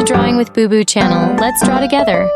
Drawing with Boo Boo channel. Let's draw together.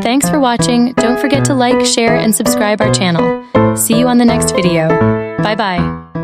Thanks for watching. Don't forget to like, share, and subscribe our channel. See you on the next video. Bye-bye.